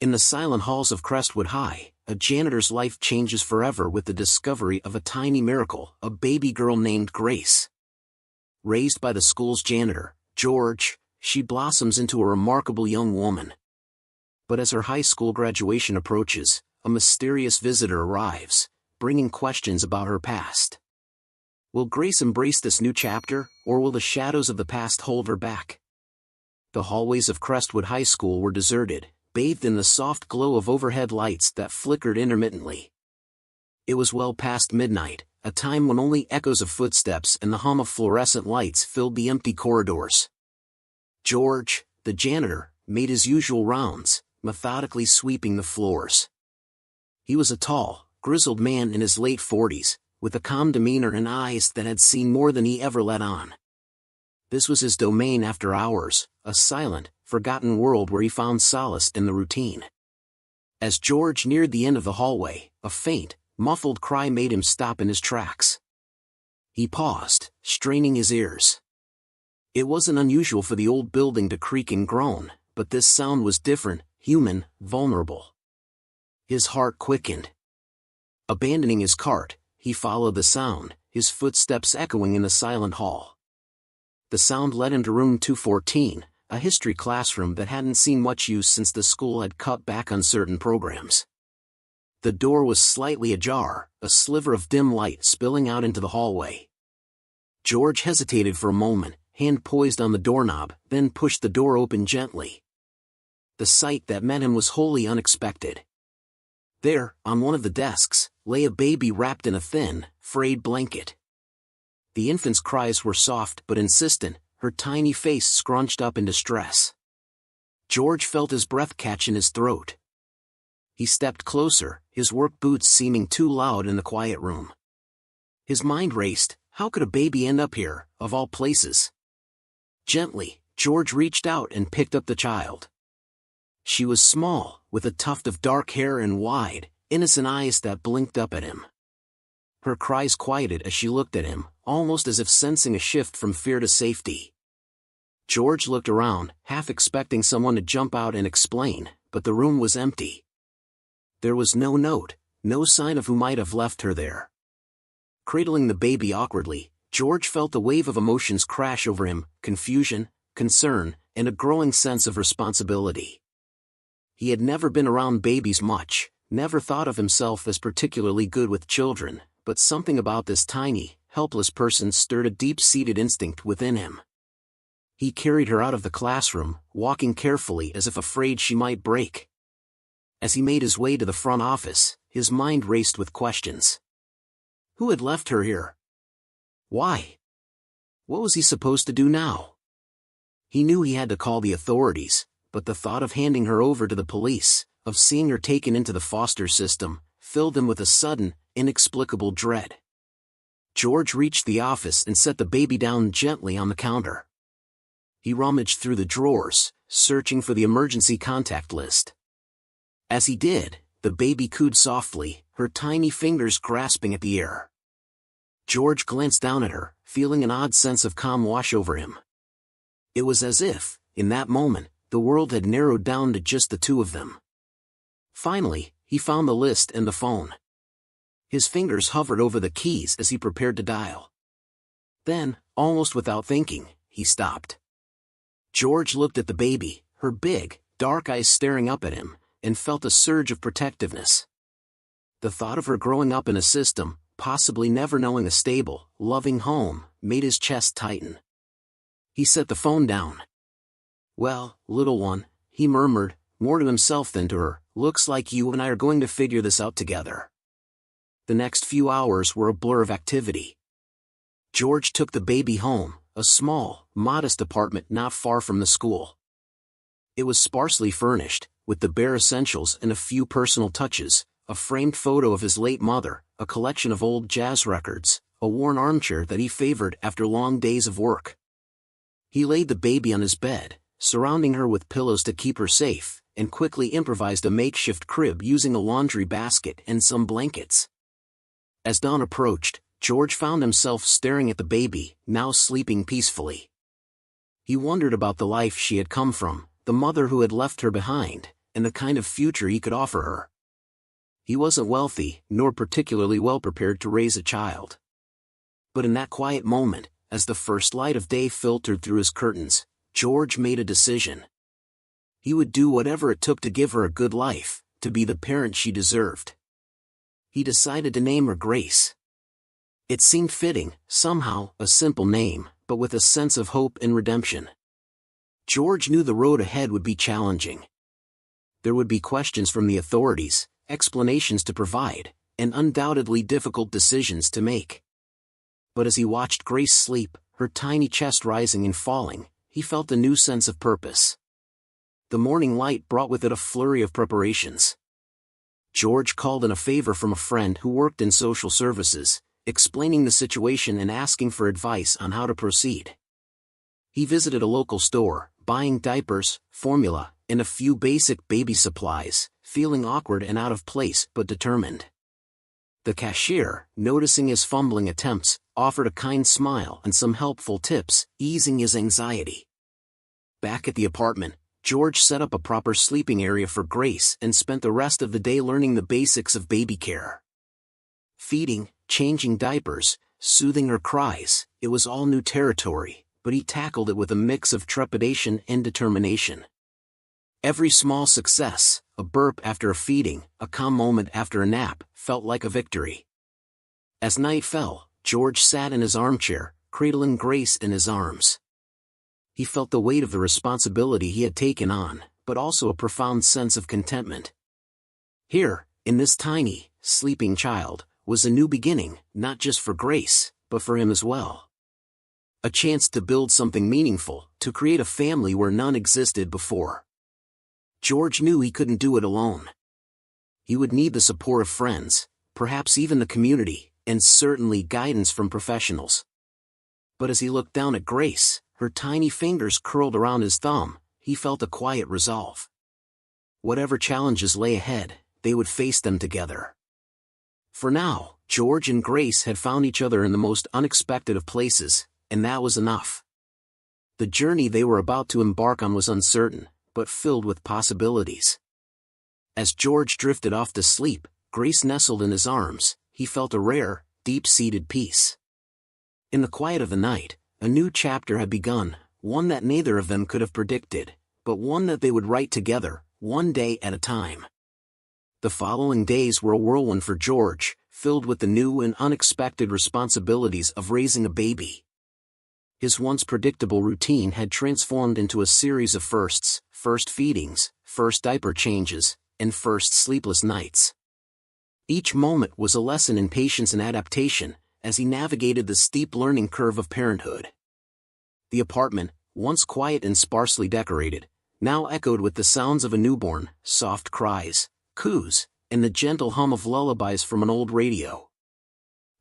In the silent halls of Crestwood High, a janitor's life changes forever with the discovery of a tiny miracle, a baby girl named Grace. Raised by the school's janitor, George, she blossoms into a remarkable young woman. But as her high school graduation approaches, a mysterious visitor arrives, bringing questions about her past. Will Grace embrace this new chapter, or will the shadows of the past hold her back? The hallways of Crestwood High School were deserted, bathed in the soft glow of overhead lights that flickered intermittently. It was well past midnight, a time when only echoes of footsteps and the hum of fluorescent lights filled the empty corridors. George, the janitor, made his usual rounds, methodically sweeping the floors. He was a tall, grizzled man in his late 40s, with a calm demeanor and eyes that had seen more than he ever let on. This was his domain after hours, a silent, forgotten world where he found solace in the routine. As George neared the end of the hallway, a faint, muffled cry made him stop in his tracks. He paused, straining his ears. It wasn't unusual for the old building to creak and groan, but this sound was different, human, vulnerable. His heart quickened. Abandoning his cart, he followed the sound, his footsteps echoing in the silent hall. The sound led him to room 214, a history classroom that hadn't seen much use since the school had cut back on certain programs. The door was slightly ajar, a sliver of dim light spilling out into the hallway. George hesitated for a moment, hand poised on the doorknob, then pushed the door open gently. The sight that met him was wholly unexpected. There, on one of the desks, lay a baby wrapped in a thin, frayed blanket. The infant's cries were soft but insistent, her tiny face scrunched up in distress. George felt his breath catch in his throat. He stepped closer, his work boots seeming too loud in the quiet room. His mind raced. How could a baby end up here, of all places? Gently, George reached out and picked up the child. She was small, with a tuft of dark hair and wide, innocent eyes that blinked up at him. Her cries quieted as she looked at him, almost as if sensing a shift from fear to safety. George looked around, half expecting someone to jump out and explain, but the room was empty. There was no note, no sign of who might have left her there. Cradling the baby awkwardly, George felt a wave of emotions crash over him, confusion, concern, and a growing sense of responsibility. He had never been around babies much, never thought of himself as particularly good with children, but something about this tiny, helpless person stirred a deep-seated instinct within him. He carried her out of the classroom, walking carefully as if afraid she might break. As he made his way to the front office, his mind raced with questions. Who had left her here? Why? What was he supposed to do now? He knew he had to call the authorities, but the thought of handing her over to the police, of seeing her taken into the foster system, filled him with a sudden, inexplicable dread. George reached the office and set the baby down gently on the counter. He rummaged through the drawers, searching for the emergency contact list. As he did, the baby cooed softly, her tiny fingers grasping at the air. George glanced down at her, feeling an odd sense of calm wash over him. It was as if, in that moment, the world had narrowed down to just the two of them. Finally, he found the list and the phone. His fingers hovered over the keys as he prepared to dial. Then, almost without thinking, he stopped. George looked at the baby, her big, dark eyes staring up at him, and felt a surge of protectiveness. The thought of her growing up in a system, possibly never knowing a stable, loving home, made his chest tighten. He set the phone down. Well, little one, he murmured, more to himself than to her, looks like you and I are going to figure this out together. The next few hours were a blur of activity. George took the baby home, a small, modest apartment not far from the school. It was sparsely furnished, with the bare essentials and a few personal touches, a framed photo of his late mother, a collection of old jazz records, a worn armchair that he favored after long days of work. He laid the baby on his bed, surrounding her with pillows to keep her safe, and quickly improvised a makeshift crib using a laundry basket and some blankets. As dawn approached, George found himself staring at the baby, now sleeping peacefully. He wondered about the life she had come from, the mother who had left her behind, and the kind of future he could offer her. He wasn't wealthy, nor particularly well prepared to raise a child. But in that quiet moment, as the first light of day filtered through his curtains, George made a decision. He would do whatever it took to give her a good life, to be the parent she deserved. He decided to name her Grace. It seemed fitting, somehow, a simple name, but with a sense of hope and redemption. George knew the road ahead would be challenging. There would be questions from the authorities, explanations to provide, and undoubtedly difficult decisions to make. But as he watched Grace sleep, her tiny chest rising and falling, he felt a new sense of purpose. The morning light brought with it a flurry of preparations. George called in a favor from a friend who worked in social services, explaining the situation and asking for advice on how to proceed. He visited a local store, buying diapers, formula, and a few basic baby supplies, feeling awkward and out of place but determined. The cashier, noticing his fumbling attempts, offered a kind smile and some helpful tips, easing his anxiety. Back at the apartment, George set up a proper sleeping area for Grace and spent the rest of the day learning the basics of baby care. Feeding, changing diapers, soothing her cries, it was all new territory, but he tackled it with a mix of trepidation and determination. Every small success, a burp after a feeding, a calm moment after a nap, felt like a victory. As night fell, George sat in his armchair, cradling Grace in his arms. He felt the weight of the responsibility he had taken on, but also a profound sense of contentment. Here, in this tiny, sleeping child, was a new beginning, not just for Grace, but for him as well. A chance to build something meaningful, to create a family where none existed before. George knew he couldn't do it alone. He would need the support of friends, perhaps even the community, and certainly guidance from professionals. But as he looked down at Grace, her tiny fingers curled around his thumb, he felt a quiet resolve. Whatever challenges lay ahead, they would face them together. For now, George and Grace had found each other in the most unexpected of places, and that was enough. The journey they were about to embark on was uncertain, but filled with possibilities. As George drifted off to sleep, Grace nestled in his arms, he felt a rare, deep-seated peace. In the quiet of the night, a new chapter had begun, one that neither of them could have predicted, but one that they would write together, one day at a time. The following days were a whirlwind for George, filled with the new and unexpected responsibilities of raising a baby. His once predictable routine had transformed into a series of firsts, first feedings, first diaper changes, and first sleepless nights. Each moment was a lesson in patience and adaptation, as he navigated the steep learning curve of parenthood. The apartment, once quiet and sparsely decorated, now echoed with the sounds of a newborn, soft cries, coos, and the gentle hum of lullabies from an old radio.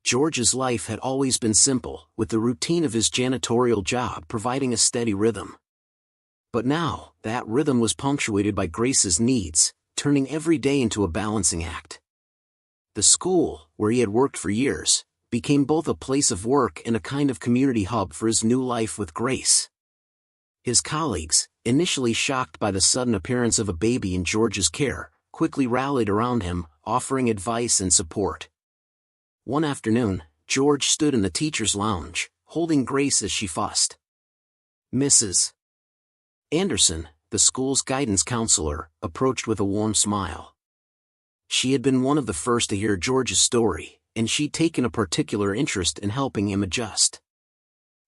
George's life had always been simple, with the routine of his janitorial job providing a steady rhythm. But now, that rhythm was punctuated by Grace's needs, turning every day into a balancing act. The school, where he had worked for years, became both a place of work and a kind of community hub for his new life with Grace. His colleagues, initially shocked by the sudden appearance of a baby in George's care, quickly rallied around him, offering advice and support. One afternoon, George stood in the teacher's lounge, holding Grace as she fussed. Mrs. Anderson, the school's guidance counselor, approached with a warm smile. She had been one of the first to hear George's story, and she'd taken a particular interest in helping him adjust.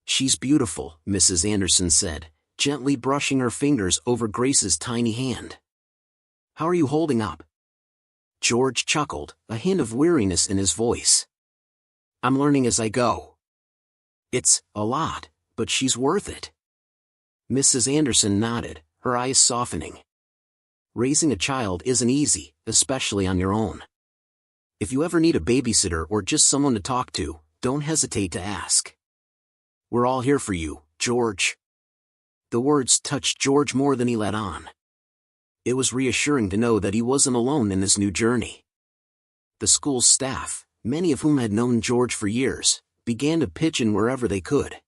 "She's beautiful," Mrs. Anderson said, gently brushing her fingers over Grace's tiny hand. "How are you holding up?" George chuckled, a hint of weariness in his voice. "I'm learning as I go." "It's a lot, but she's worth it." Mrs. Anderson nodded, her eyes softening. "Raising a child isn't easy, especially on your own. If you ever need a babysitter or just someone to talk to, don't hesitate to ask. We're all here for you, George." The words touched George more than he let on. It was reassuring to know that he wasn't alone in this new journey. The school's staff, many of whom had known George for years, began to pitch in wherever they could.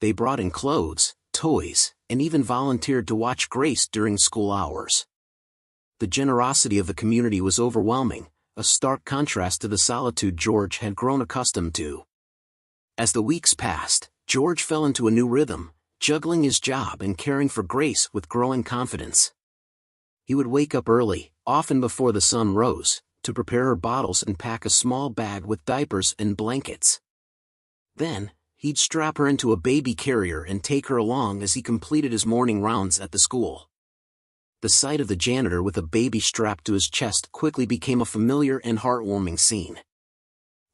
They brought in clothes, toys, and even volunteered to watch Grace during school hours. The generosity of the community was overwhelming, a stark contrast to the solitude George had grown accustomed to. As the weeks passed, George fell into a new rhythm, juggling his job and caring for Grace with growing confidence. He would wake up early, often before the sun rose, to prepare her bottles and pack a small bag with diapers and blankets. Then, he'd strap her into a baby carrier and take her along as he completed his morning rounds at the school. The sight of the janitor with a baby strapped to his chest quickly became a familiar and heartwarming scene.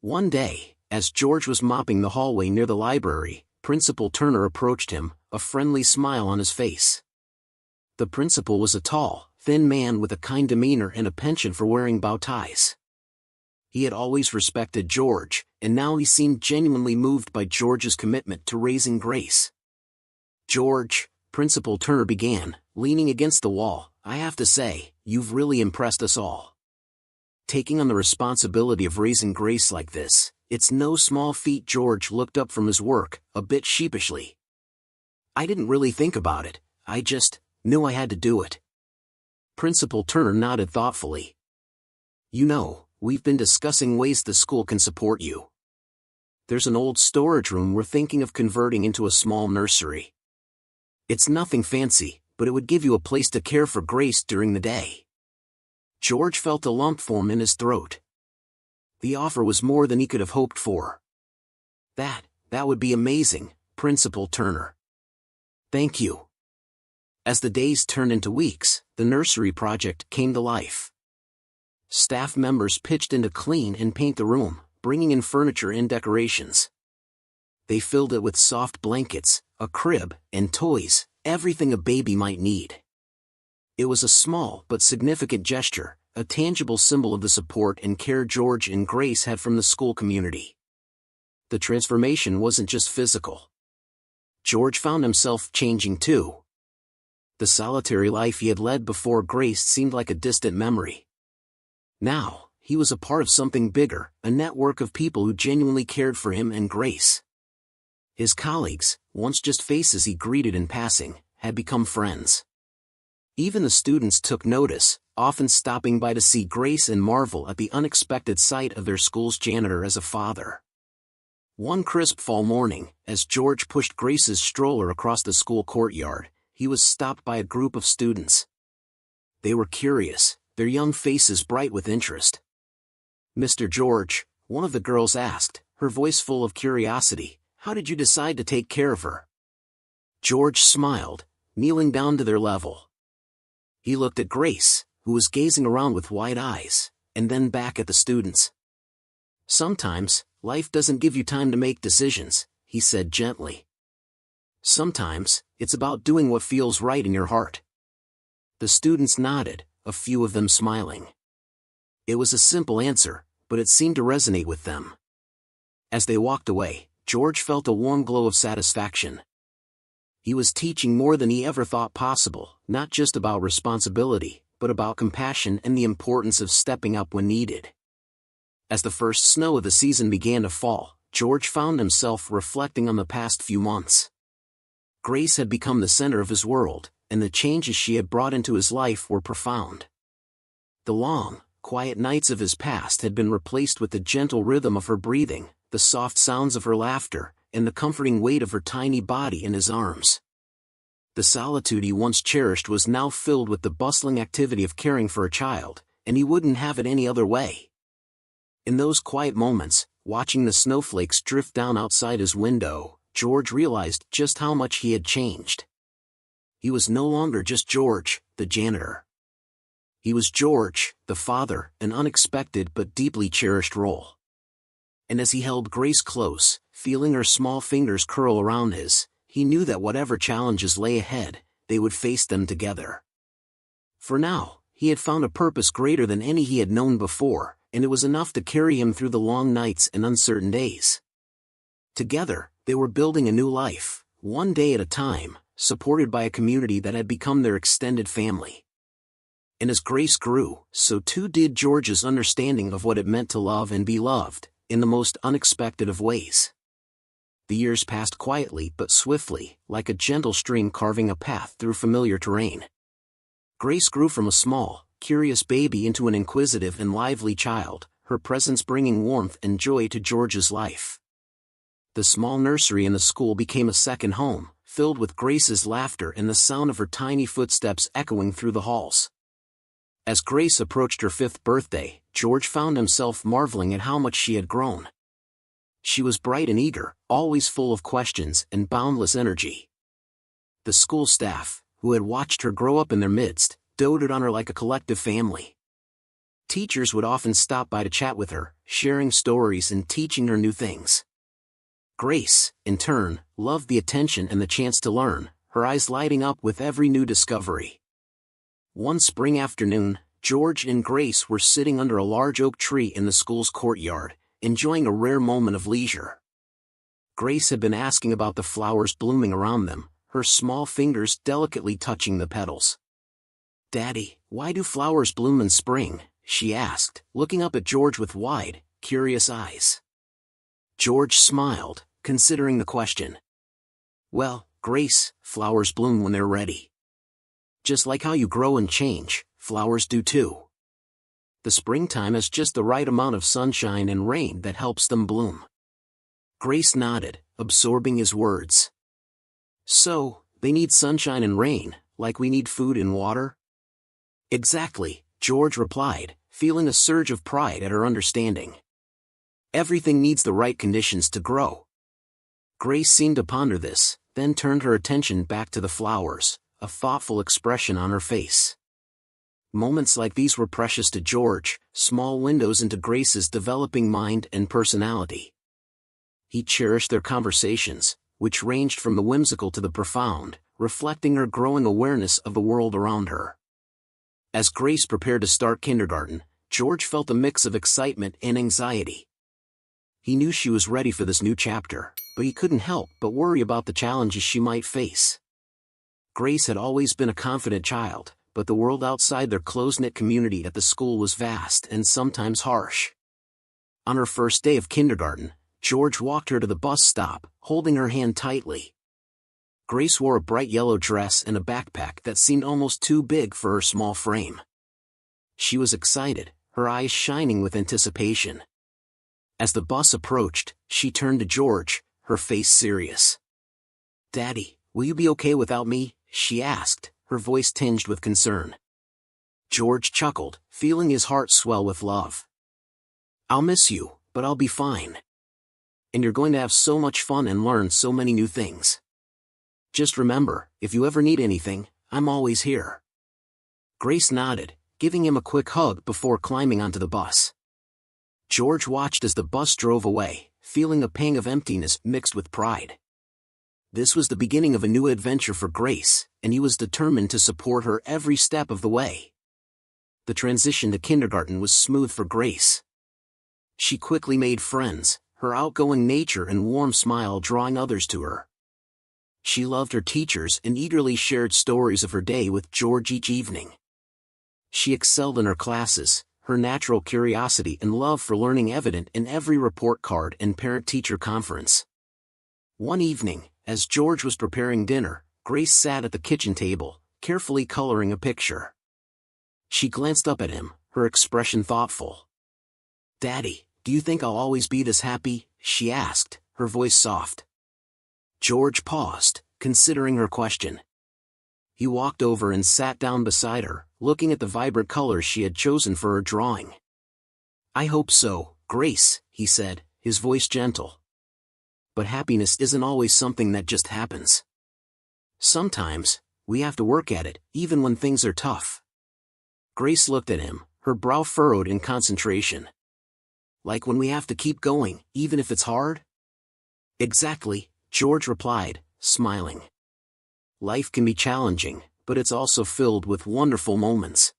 One day, as George was mopping the hallway near the library, Principal Turner approached him, a friendly smile on his face. The principal was a tall, thin man with a kind demeanor and a penchant for wearing bow ties. He had always respected George, and now he seemed genuinely moved by George's commitment to raising Grace. "George," Principal Turner began, leaning against the wall, "I have to say, you've really impressed us all. Taking on the responsibility of raising Grace like this, it's no small feat." George looked up from his work, a bit sheepishly. "I didn't really think about it, I just knew I had to do it." Principal Turner nodded thoughtfully. "You know, we've been discussing ways the school can support you. There's an old storage room we're thinking of converting into a small nursery. It's nothing fancy, but it would give you a place to care for Grace during the day." George felt a lump form in his throat. The offer was more than he could have hoped for. That would be amazing, Principal Turner. "Thank you." As the days turned into weeks, the nursery project came to life. Staff members pitched in to clean and paint the room, bringing in furniture and decorations. They filled it with soft blankets, a crib, and toys, everything a baby might need. It was a small but significant gesture, a tangible symbol of the support and care George and Grace had from the school community. The transformation wasn't just physical. George found himself changing too. The solitary life he had led before Grace seemed like a distant memory. Now, he was a part of something bigger, a network of people who genuinely cared for him and Grace. His colleagues, once just faces he greeted in passing, had become friends. Even the students took notice, often stopping by to see Grace and marvel at the unexpected sight of their school's janitor as a father. One crisp fall morning, as George pushed Grace's stroller across the school courtyard, he was stopped by a group of students. They were curious, their young faces bright with interest. "Mr. George," one of the girls asked, her voice full of curiosity, "how did you decide to take care of her?" George smiled, kneeling down to their level. He looked at Grace, who was gazing around with wide eyes, and then back at the students. "Sometimes, life doesn't give you time to make decisions," he said gently. "Sometimes, it's about doing what feels right in your heart." The students nodded, a few of them smiling. It was a simple answer, but it seemed to resonate with them. As they walked away, George felt a warm glow of satisfaction. He was teaching more than he ever thought possible, not just about responsibility, but about compassion and the importance of stepping up when needed. As the first snow of the season began to fall, George found himself reflecting on the past few months. Grace had become the center of his world, and the changes she had brought into his life were profound. The long, quiet nights of his past had been replaced with the gentle rhythm of her breathing, the soft sounds of her laughter, and the comforting weight of her tiny body in his arms. The solitude he once cherished was now filled with the bustling activity of caring for a child, and he wouldn't have it any other way. In those quiet moments, watching the snowflakes drift down outside his window, George realized just how much he had changed. He was no longer just George, the janitor. He was George, the father, an unexpected but deeply cherished role. And as he held Grace close, feeling her small fingers curl around his, he knew that whatever challenges lay ahead, they would face them together. For now, he had found a purpose greater than any he had known before, and it was enough to carry him through the long nights and uncertain days. Together, they were building a new life, one day at a time, supported by a community that had become their extended family. And as Grace grew, so too did George's understanding of what it meant to love and be loved, in the most unexpected of ways. The years passed quietly but swiftly, like a gentle stream carving a path through familiar terrain. Grace grew from a small, curious baby into an inquisitive and lively child, her presence bringing warmth and joy to George's life. The small nursery in the school became a second home, filled with Grace's laughter and the sound of her tiny footsteps echoing through the halls. As Grace approached her 5th birthday, George found himself marveling at how much she had grown. She was bright and eager, always full of questions and boundless energy. The school staff, who had watched her grow up in their midst, doted on her like a collective family. Teachers would often stop by to chat with her, sharing stories and teaching her new things. Grace, in turn, loved the attention and the chance to learn, her eyes lighting up with every new discovery. One spring afternoon, George and Grace were sitting under a large oak tree in the school's courtyard, enjoying a rare moment of leisure. Grace had been asking about the flowers blooming around them, her small fingers delicately touching the petals. "Daddy, why do flowers bloom in spring?" she asked, looking up at George with wide, curious eyes. George smiled, considering the question. "Well, Grace, flowers bloom when they're ready. Just like how you grow and change, flowers do too. The springtime has just the right amount of sunshine and rain that helps them bloom." Grace nodded, absorbing his words. "So, they need sunshine and rain, like we need food and water?" "Exactly," George replied, feeling a surge of pride at her understanding. "Everything needs the right conditions to grow." Grace seemed to ponder this, then turned her attention back to the flowers, a thoughtful expression on her face. Moments like these were precious to George, small windows into Grace's developing mind and personality. He cherished their conversations, which ranged from the whimsical to the profound, reflecting her growing awareness of the world around her. As Grace prepared to start kindergarten, George felt a mix of excitement and anxiety. He knew she was ready for this new chapter, but he couldn't help but worry about the challenges she might face. Grace had always been a confident child, but the world outside their close-knit community at the school was vast and sometimes harsh. On her first day of kindergarten, George walked her to the bus stop, holding her hand tightly. Grace wore a bright yellow dress and a backpack that seemed almost too big for her small frame. She was excited, her eyes shining with anticipation. As the bus approached, she turned to George, her face serious. "Daddy, will you be okay without me?" she asked, her voice tinged with concern. George chuckled, feeling his heart swell with love. "I'll miss you, but I'll be fine. And you're going to have so much fun and learn so many new things. Just remember, if you ever need anything, I'm always here." Grace nodded, giving him a quick hug before climbing onto the bus. George watched as the bus drove away, feeling a pang of emptiness mixed with pride. This was the beginning of a new adventure for Grace, and he was determined to support her every step of the way. The transition to kindergarten was smooth for Grace. She quickly made friends, her outgoing nature and warm smile drawing others to her. She loved her teachers and eagerly shared stories of her day with George each evening. She excelled in her classes, her natural curiosity and love for learning evident in every report card and parent-teacher conference. One evening, as George was preparing dinner, Grace sat at the kitchen table, carefully coloring a picture. She glanced up at him, her expression thoughtful. "Daddy, do you think I'll always be this happy?" she asked, her voice soft. George paused, considering her question. He walked over and sat down beside her, looking at the vibrant colors she had chosen for her drawing. "I hope so, Grace," he said, his voice gentle. "But happiness isn't always something that just happens. Sometimes, we have to work at it, even when things are tough." Grace looked at him, her brow furrowed in concentration. "Like when we have to keep going, even if it's hard?" "Exactly," George replied, smiling. "Life can be challenging, but it's also filled with wonderful moments.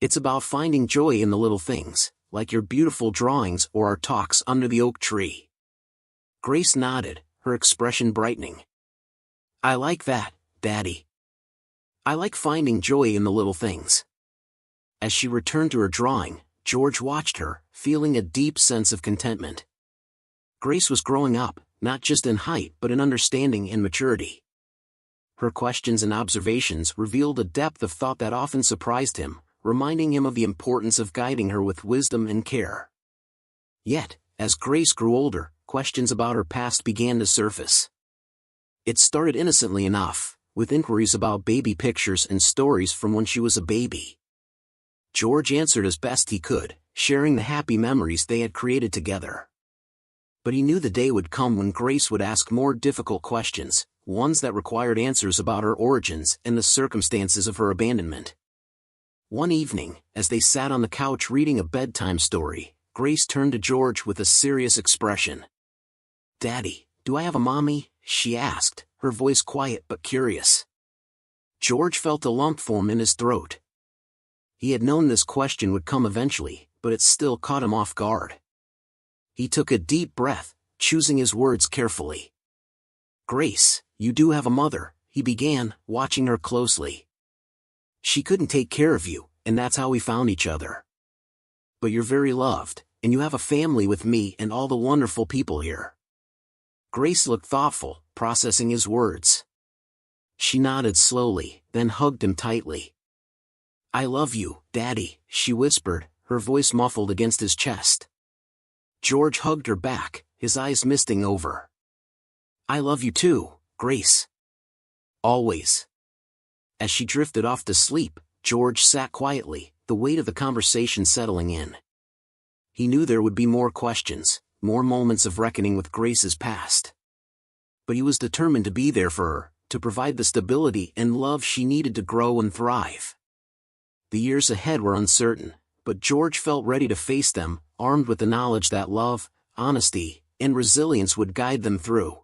It's about finding joy in the little things, like your beautiful drawings or our talks under the oak tree." Grace nodded, her expression brightening. "I like that, Daddy. I like finding joy in the little things." As she returned to her drawing, George watched her, feeling a deep sense of contentment. Grace was growing up, not just in height but in understanding and maturity. Her questions and observations revealed a depth of thought that often surprised him, reminding him of the importance of guiding her with wisdom and care. Yet, as Grace grew older, questions about her past began to surface. It started innocently enough, with inquiries about baby pictures and stories from when she was a baby. George answered as best he could, sharing the happy memories they had created together. But he knew the day would come when Grace would ask more difficult questions, ones that required answers about her origins and the circumstances of her abandonment. One evening, as they sat on the couch reading a bedtime story, Grace turned to George with a serious expression. "Daddy, do I have a mommy?" she asked, her voice quiet but curious. George felt a lump form in his throat. He had known this question would come eventually, but it still caught him off guard. He took a deep breath, choosing his words carefully. "Grace, you do have a mother," he began, watching her closely. "She couldn't take care of you, and that's how we found each other. But you're very loved, and you have a family with me and all the wonderful people here." Grace looked thoughtful, processing his words. She nodded slowly, then hugged him tightly. "I love you, Daddy," she whispered, her voice muffled against his chest. George hugged her back, his eyes misting over. "I love you too, Grace. Always." As she drifted off to sleep, George sat quietly, the weight of the conversation settling in. He knew there would be more questions, more moments of reckoning with Grace's past. But he was determined to be there for her, to provide the stability and love she needed to grow and thrive. The years ahead were uncertain, but George felt ready to face them, armed with the knowledge that love, honesty, and resilience would guide them through.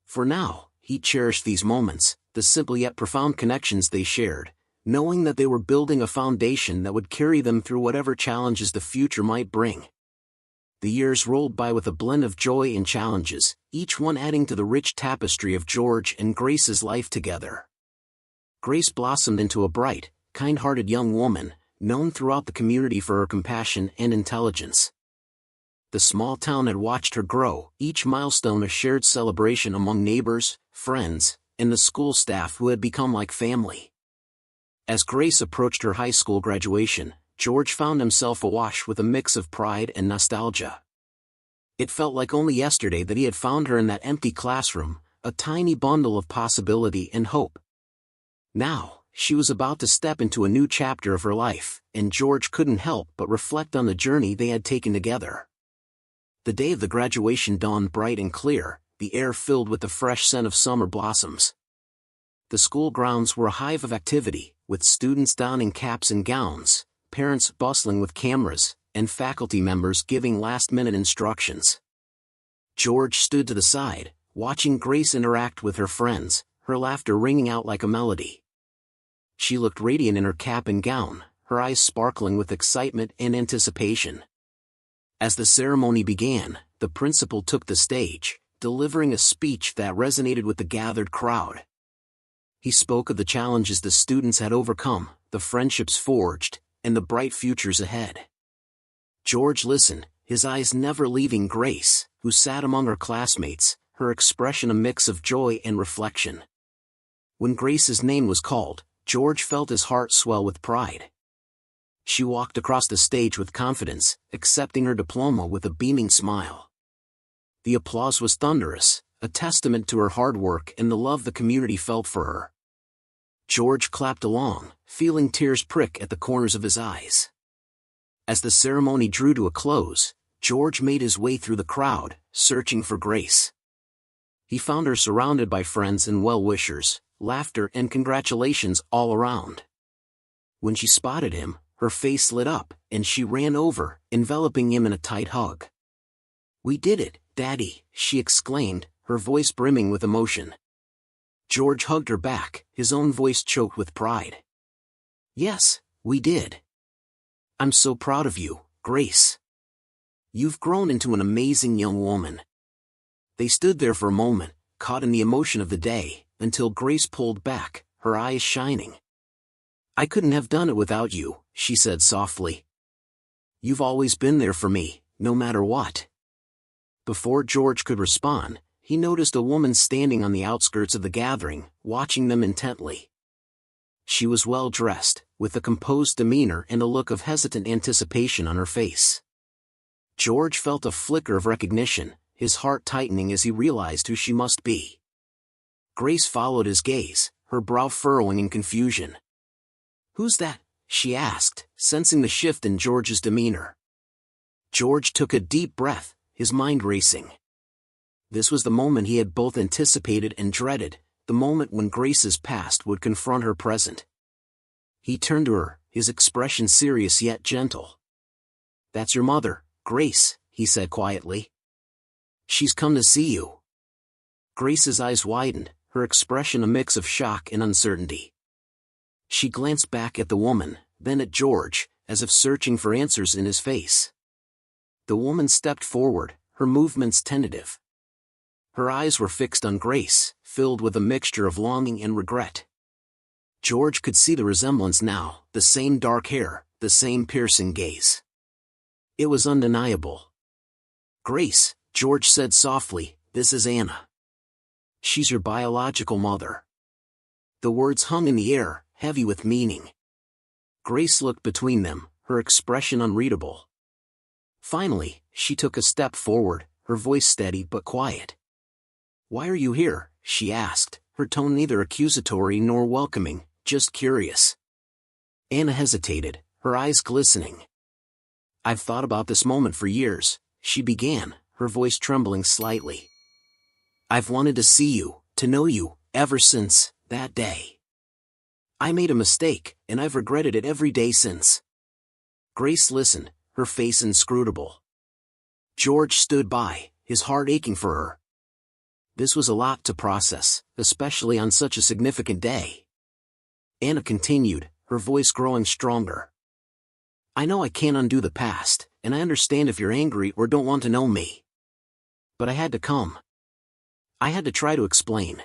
For now, he cherished these moments, the simple yet profound connections they shared, knowing that they were building a foundation that would carry them through whatever challenges the future might bring. The years rolled by with a blend of joy and challenges, each one adding to the rich tapestry of George and Grace's life together. Grace blossomed into a bright, kind-hearted young woman, known throughout the community for her compassion and intelligence. The small town had watched her grow, each milestone a shared celebration among neighbors, friends, and the school staff who had become like family. As Grace approached her high school graduation, George found himself awash with a mix of pride and nostalgia. It felt like only yesterday that he had found her in that empty classroom, a tiny bundle of possibility and hope. Now, she was about to step into a new chapter of her life, and George couldn't help but reflect on the journey they had taken together. The day of the graduation dawned bright and clear, the air filled with the fresh scent of summer blossoms. The school grounds were a hive of activity, with students donning caps and gowns, parents bustling with cameras, and faculty members giving last-minute instructions. George stood to the side, watching Grace interact with her friends, her laughter ringing out like a melody. She looked radiant in her cap and gown, her eyes sparkling with excitement and anticipation. As the ceremony began, the principal took the stage, delivering a speech that resonated with the gathered crowd. He spoke of the challenges the students had overcome, the friendships forged, and the bright futures ahead. George listened, his eyes never leaving Grace, who sat among her classmates, her expression a mix of joy and reflection. When Grace's name was called, George felt his heart swell with pride. She walked across the stage with confidence, accepting her diploma with a beaming smile. The applause was thunderous, a testament to her hard work and the love the community felt for her. George clapped along, feeling tears prick at the corners of his eyes. As the ceremony drew to a close, George made his way through the crowd, searching for Grace. He found her surrounded by friends and well-wishers, laughter and congratulations all around. When she spotted him, her face lit up, and she ran over, enveloping him in a tight hug. "We did it, Daddy," she exclaimed, her voice brimming with emotion. George hugged her back, his own voice choked with pride. "Yes, we did. I'm so proud of you, Grace. You've grown into an amazing young woman." They stood there for a moment, caught in the emotion of the day, until Grace pulled back, her eyes shining. "I couldn't have done it without you," she said softly. "You've always been there for me, no matter what." Before George could respond, he noticed a woman standing on the outskirts of the gathering, watching them intently. She was well dressed, with a composed demeanor and a look of hesitant anticipation on her face. George felt a flicker of recognition, his heart tightening as he realized who she must be. Grace followed his gaze, her brow furrowing in confusion. "Who's that?" she asked, sensing the shift in George's demeanor. George took a deep breath, his mind racing. This was the moment he had both anticipated and dreaded, the moment when Grace's past would confront her present. He turned to her, his expression serious yet gentle. "That's your mother, Grace," he said quietly. "She's come to see you." Grace's eyes widened, her expression a mix of shock and uncertainty. She glanced back at the woman, then at George, as if searching for answers in his face. The woman stepped forward, her movements tentative. Her eyes were fixed on Grace, filled with a mixture of longing and regret. George could see the resemblance now, the same dark hair, the same piercing gaze. It was undeniable. "Grace," George said softly, "this is Anna. She's your biological mother." The words hung in the air, heavy with meaning. Grace looked between them, her expression unreadable. Finally, she took a step forward, her voice steady but quiet. "Why are you here?" she asked, her tone neither accusatory nor welcoming, just curious. Anna hesitated, her eyes glistening. "I've thought about this moment for years," she began, her voice trembling slightly. "I've wanted to see you, to know you, ever since that day. I made a mistake, and I've regretted it every day since." Grace listened, her face inscrutable. George stood by, his heart aching for her. This was a lot to process, especially on such a significant day. Anna continued, her voice growing stronger. "I know I can't undo the past, and I understand if you're angry or don't want to know me. But I had to come. I had to try to explain."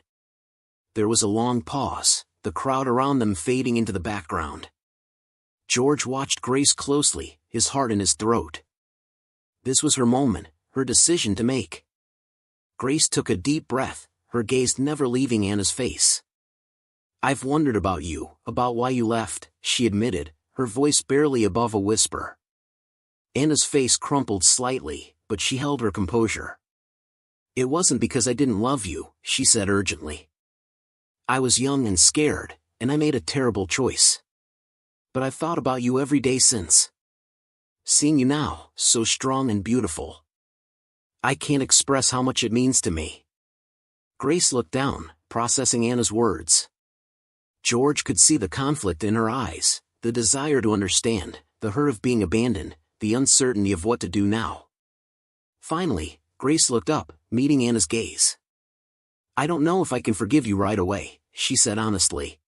There was a long pause, the crowd around them fading into the background. George watched Grace closely, his heart in his throat. This was her moment, her decision to make. Grace took a deep breath, her gaze never leaving Anna's face. "I've wondered about you, about why you left," she admitted, her voice barely above a whisper. Anna's face crumpled slightly, but she held her composure. "It wasn't because I didn't love you," she said urgently. "I was young and scared, and I made a terrible choice. But I've thought about you every day since. Seeing you now, so strong and beautiful. I can't express how much it means to me." Grace looked down, processing Anna's words. George could see the conflict in her eyes, the desire to understand, the hurt of being abandoned, the uncertainty of what to do now. Finally, Grace looked up, meeting Anna's gaze. "I don't know if I can forgive you right away," she said honestly.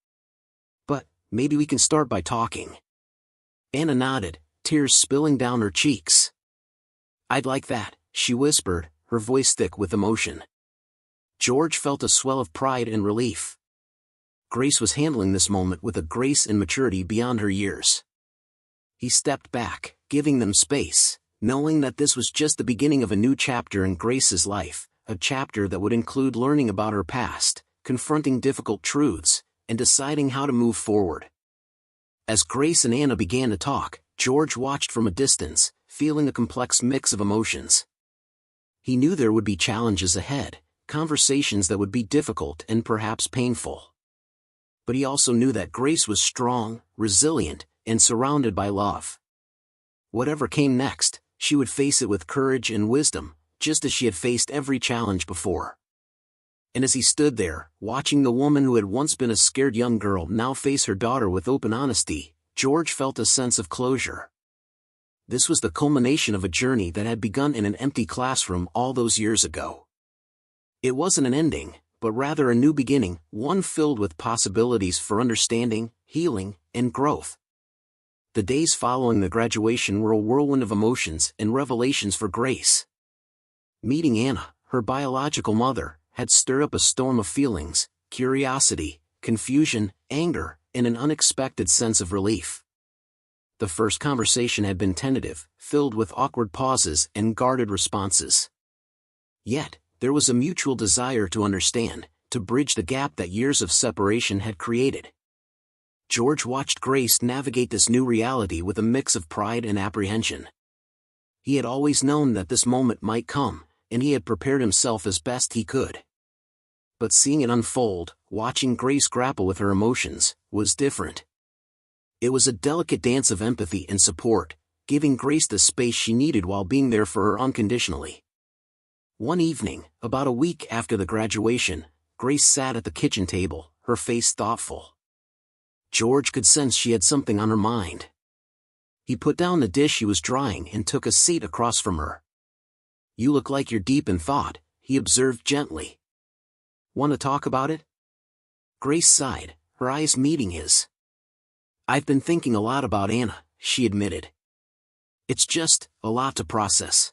"But maybe we can start by talking." Anna nodded, tears spilling down her cheeks. "I'd like that," she whispered, her voice thick with emotion. George felt a swell of pride and relief. Grace was handling this moment with a grace and maturity beyond her years. He stepped back, giving them space, knowing that this was just the beginning of a new chapter in Grace's life, a chapter that would include learning about her past, confronting difficult truths, and deciding how to move forward. As Grace and Anna began to talk, George watched from a distance, feeling a complex mix of emotions. He knew there would be challenges ahead, conversations that would be difficult and perhaps painful. But he also knew that Grace was strong, resilient, and surrounded by love. Whatever came next, she would face it with courage and wisdom, just as she had faced every challenge before. And as he stood there, watching the woman who had once been a scared young girl now face her daughter with open honesty, George felt a sense of closure. This was the culmination of a journey that had begun in an empty classroom all those years ago. It wasn't an ending, but rather a new beginning, one filled with possibilities for understanding, healing, and growth. The days following the graduation were a whirlwind of emotions and revelations for Grace. Meeting Anna, her biological mother, had stirred up a storm of feelings, curiosity, confusion, anger, and an unexpected sense of relief. The first conversation had been tentative, filled with awkward pauses and guarded responses. Yet, there was a mutual desire to understand, to bridge the gap that years of separation had created. George watched Grace navigate this new reality with a mix of pride and apprehension. He had always known that this moment might come, and he had prepared himself as best he could. But seeing it unfold, watching Grace grapple with her emotions, was different. It was a delicate dance of empathy and support, giving Grace the space she needed while being there for her unconditionally. One evening, about a week after the graduation, Grace sat at the kitchen table, her face thoughtful. George could sense she had something on her mind. He put down the dish he was drying and took a seat across from her. "You look like you're deep in thought," he observed gently. "Want to talk about it?" Grace sighed, her eyes meeting his. "I've been thinking a lot about Anna," she admitted. "It's just a lot to process.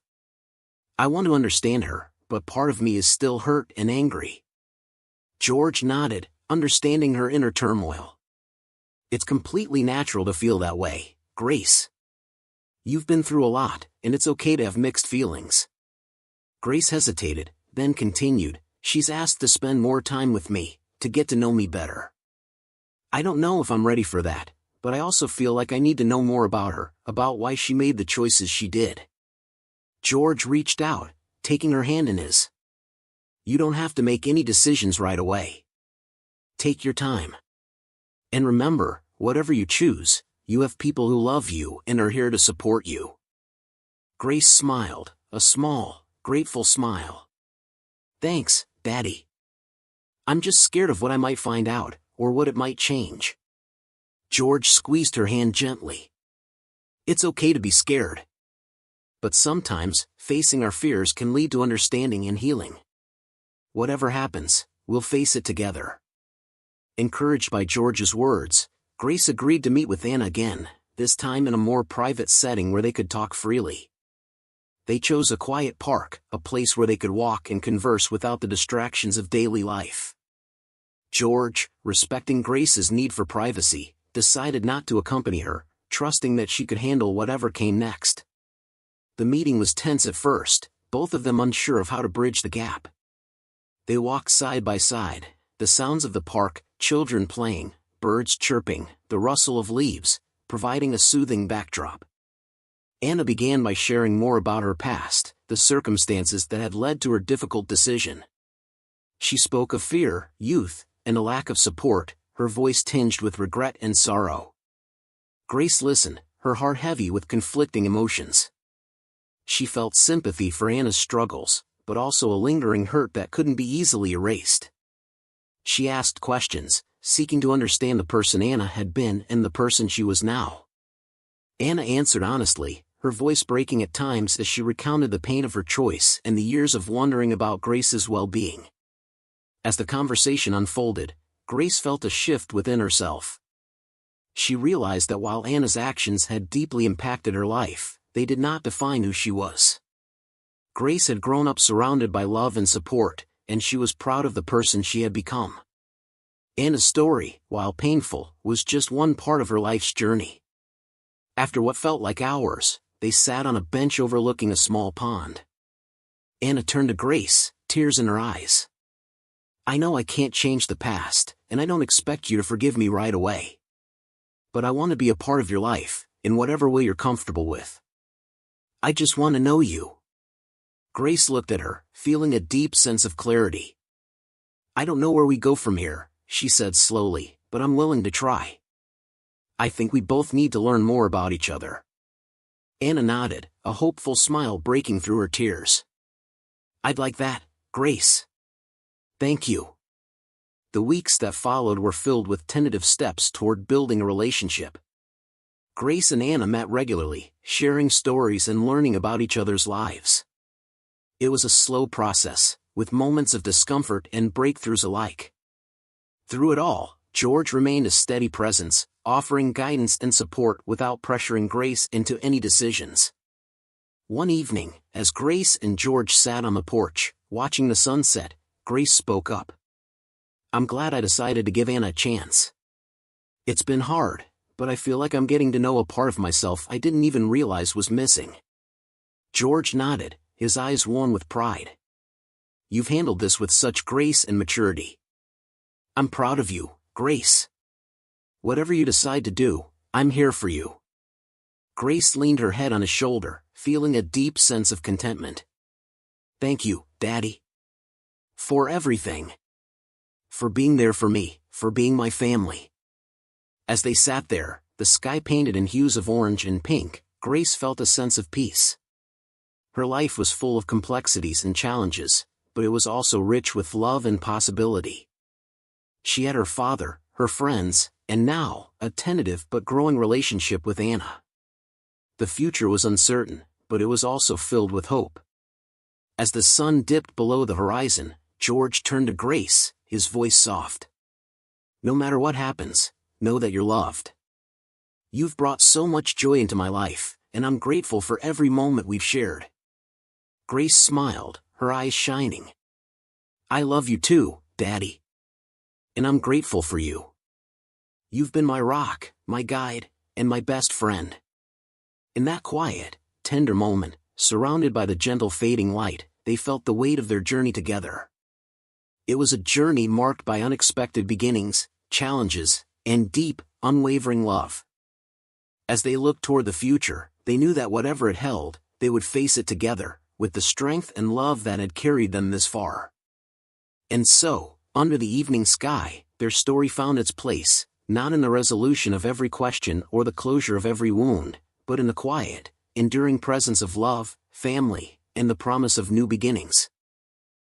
I want to understand her, but part of me is still hurt and angry." George nodded, understanding her inner turmoil. "It's completely natural to feel that way, Grace. You've been through a lot, and it's okay to have mixed feelings." Grace hesitated, then continued, "She's asked to spend more time with me, to get to know me better. I don't know if I'm ready for that, but I also feel like I need to know more about her, about why she made the choices she did." George reached out, taking her hand in his. "You don't have to make any decisions right away. Take your time. And remember, whatever you choose, you have people who love you and are here to support you." Grace smiled, a small, grateful smile. "Thanks, Daddy. I'm just scared of what I might find out, or what it might change." George squeezed her hand gently. "It's okay to be scared. But sometimes, facing our fears can lead to understanding and healing. Whatever happens, we'll face it together." Encouraged by George's words, Grace agreed to meet with Anna again, this time in a more private setting where they could talk freely. They chose a quiet park, a place where they could walk and converse without the distractions of daily life. George, respecting Grace's need for privacy, decided not to accompany her, trusting that she could handle whatever came next. The meeting was tense at first, both of them unsure of how to bridge the gap. They walked side by side, the sounds of the park, children playing, birds chirping, the rustle of leaves, providing a soothing backdrop. Anna began by sharing more about her past, the circumstances that had led to her difficult decision. She spoke of fear, youth, and a lack of support, her voice tinged with regret and sorrow. Grace listened, her heart heavy with conflicting emotions. She felt sympathy for Anna's struggles, but also a lingering hurt that couldn't be easily erased. She asked questions, seeking to understand the person Anna had been and the person she was now. Anna answered honestly, her voice breaking at times as she recounted the pain of her choice and the years of wondering about Grace's well-being. As the conversation unfolded, Grace felt a shift within herself. She realized that while Anna's actions had deeply impacted her life, they did not define who she was. Grace had grown up surrounded by love and support, and she was proud of the person she had become. Anna's story, while painful, was just one part of her life's journey. After what felt like hours, they sat on a bench overlooking a small pond. Anna turned to Grace, tears in her eyes. "I know I can't change the past, and I don't expect you to forgive me right away. But I want to be a part of your life, in whatever way you're comfortable with. I just want to know you." Grace looked at her, feeling a deep sense of clarity. "I don't know where we go from here," she said slowly, "but I'm willing to try. I think we both need to learn more about each other." Anna nodded, a hopeful smile breaking through her tears. "I'd like that, Grace. Thank you." The weeks that followed were filled with tentative steps toward building a relationship. Grace and Anna met regularly, sharing stories and learning about each other's lives. It was a slow process, with moments of discomfort and breakthroughs alike. Through it all, George remained a steady presence, offering guidance and support without pressuring Grace into any decisions. One evening, as Grace and George sat on the porch, watching the sunset, Grace spoke up. "I'm glad I decided to give Anna a chance. It's been hard, but I feel like I'm getting to know a part of myself I didn't even realize was missing." George nodded, his eyes warm with pride. "You've handled this with such grace and maturity. I'm proud of you, Grace. Whatever you decide to do, I'm here for you." Grace leaned her head on his shoulder, feeling a deep sense of contentment. "Thank you, Daddy. For everything. For being there for me, for being my family." As they sat there, the sky painted in hues of orange and pink, Grace felt a sense of peace. Her life was full of complexities and challenges, but it was also rich with love and possibility. She had her father, her friends, and now, a tentative but growing relationship with Anna. The future was uncertain, but it was also filled with hope. As the sun dipped below the horizon, George turned to Grace, his voice soft. "No matter what happens, know that you're loved. You've brought so much joy into my life, and I'm grateful for every moment we've shared." Grace smiled, her eyes shining. "I love you too, Daddy. And I'm grateful for you. You've been my rock, my guide, and my best friend." In that quiet, tender moment, surrounded by the gentle fading light, they felt the weight of their journey together. It was a journey marked by unexpected beginnings, challenges, and deep, unwavering love. As they looked toward the future, they knew that whatever it held, they would face it together, with the strength and love that had carried them this far. And so, under the evening sky, their story found its place, not in the resolution of every question or the closure of every wound, but in the quiet, enduring presence of love, family, and the promise of new beginnings.